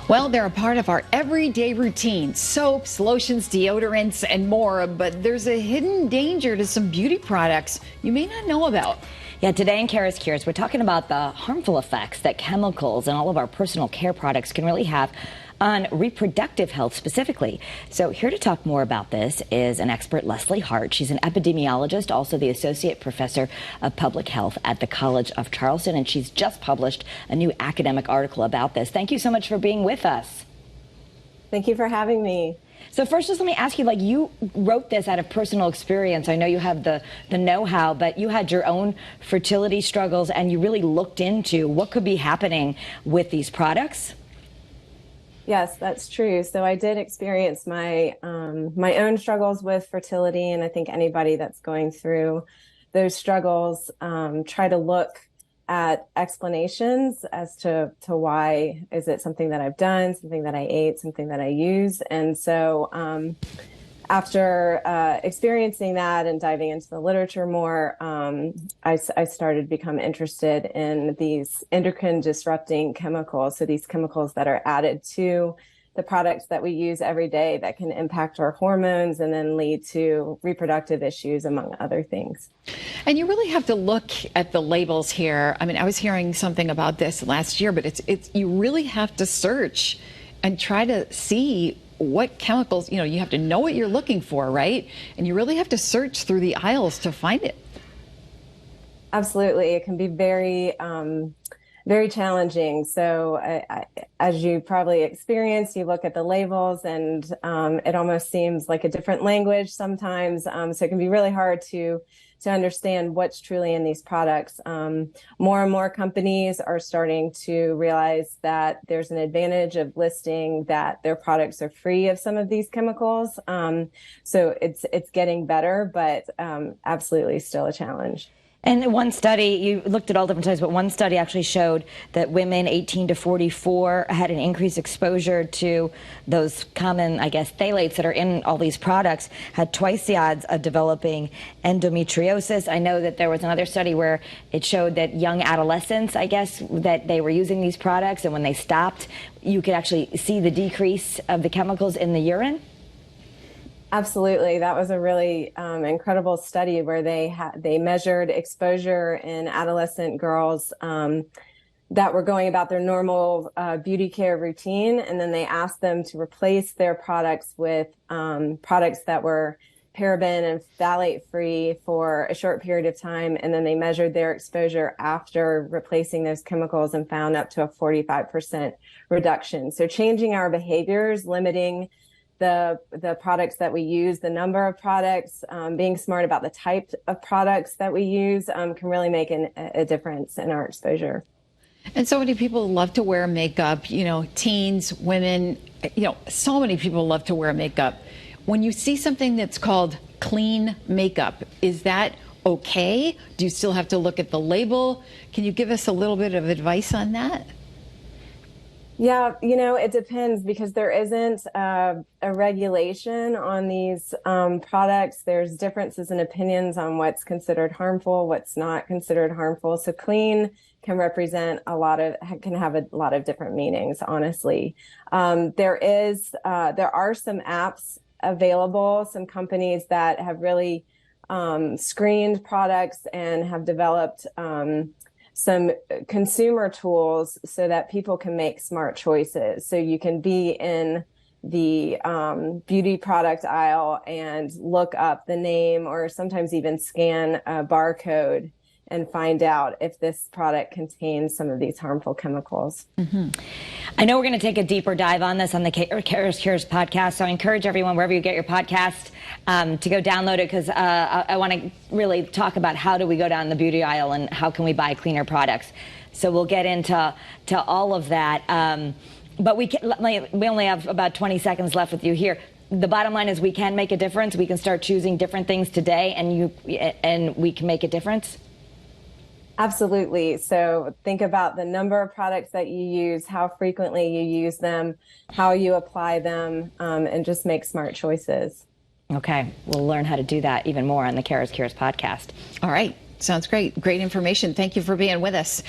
Well, they're a part of our everyday routine. Soaps, lotions, deodorants, and more. But there's a hidden danger to some beauty products you may not know about. Yeah, today in CURES, we're talking about the harmful effects that chemicals and all of our personal care products can really have on reproductive health specifically. So here to talk more about this is an expert, Leslie Hart. She's an epidemiologist, also the associate professor of public health at the College of Charleston, and she's just published a new academic article about this. Thank you so much for being with us. Thank you for having me. So first, just let me ask you, you wrote this out of personal experience. I know you have the know-how, but you had your own fertility struggles, and you really looked into what could be happening with these products. Yes, that's true. So I did experience my my own struggles with fertility, and I think anybody that's going through those struggles try to look at explanations as to why. Is it something that I've done, something that I ate, something that I use? And so after experiencing that and diving into the literature more, I started to become interested in these endocrine disrupting chemicals. So these chemicals that are added to the products that we use every day that can impact our hormones and then lead to reproductive issues, among other things. And you really have to look at the labels here. I mean, I was hearing something about this last year, but it's you really have to search and try to see what chemicals, you have to know what you're looking for, right? And you really have to search through the aisles to find it. Absolutely. It can be very, very challenging. So as you probably experienced, you look at the labels and it almost seems like a different language sometimes. So it can be really hard to understand what's truly in these products. More and more companies are starting to realize that there's an advantage of listing that their products are free of some of these chemicals. So it's getting better, but absolutely still a challenge. And one study, you looked at all different studies, but one study actually showed that women 18 to 44 had an increased exposure to those common, phthalates that are in all these products, had twice the odds of developing endometriosis. I know that there was another study where it showed that young adolescents, that they were using these products, and when they stopped, you could actually see the decrease of the chemicals in the urine. Absolutely. That was a really incredible study where they measured exposure in adolescent girls that were going about their normal beauty care routine. And then they asked them to replace their products with products that were paraben and phthalate free for a short period of time. And then they measured their exposure after replacing those chemicals and found up to a 45% reduction. So changing our behaviors, limiting the products that we use, the number of products, being smart about the type of products that we use can really make a difference in our exposure. And so many people love to wear makeup, teens, women, so many people love to wear makeup. When you see something that's called clean makeup, is that okay? Do you still have to look at the label? Can you give us a little bit of advice on that? Yeah, it depends because there isn't a regulation on these products. There's differences in opinions on what's considered harmful, what's not considered harmful. So clean can represent can have a lot of different meanings, honestly. There are some apps available, some companies that have really screened products and have developed some consumer tools so that people can make smart choices. So you can be in the beauty product aisle and look up the name or sometimes even scan a barcode and find out if this product contains some of these harmful chemicals. Mm-hmm. I know we're going to take a deeper dive on this on the CURES podcast, so I encourage everyone, wherever you get your podcast, to go download it, because I want to really talk about how do we go down the beauty aisle and how can we buy cleaner products. So we'll get into all of that. But we only have about 20 seconds left with you here. The bottom line is we can make a difference. We can start choosing different things today, and we can make a difference. Absolutely. So think about the number of products that you use, how frequently you use them, how you apply them, and just make smart choices. Okay. We'll learn how to do that even more on the CURES podcast. All right. Sounds great. Great information. Thank you for being with us.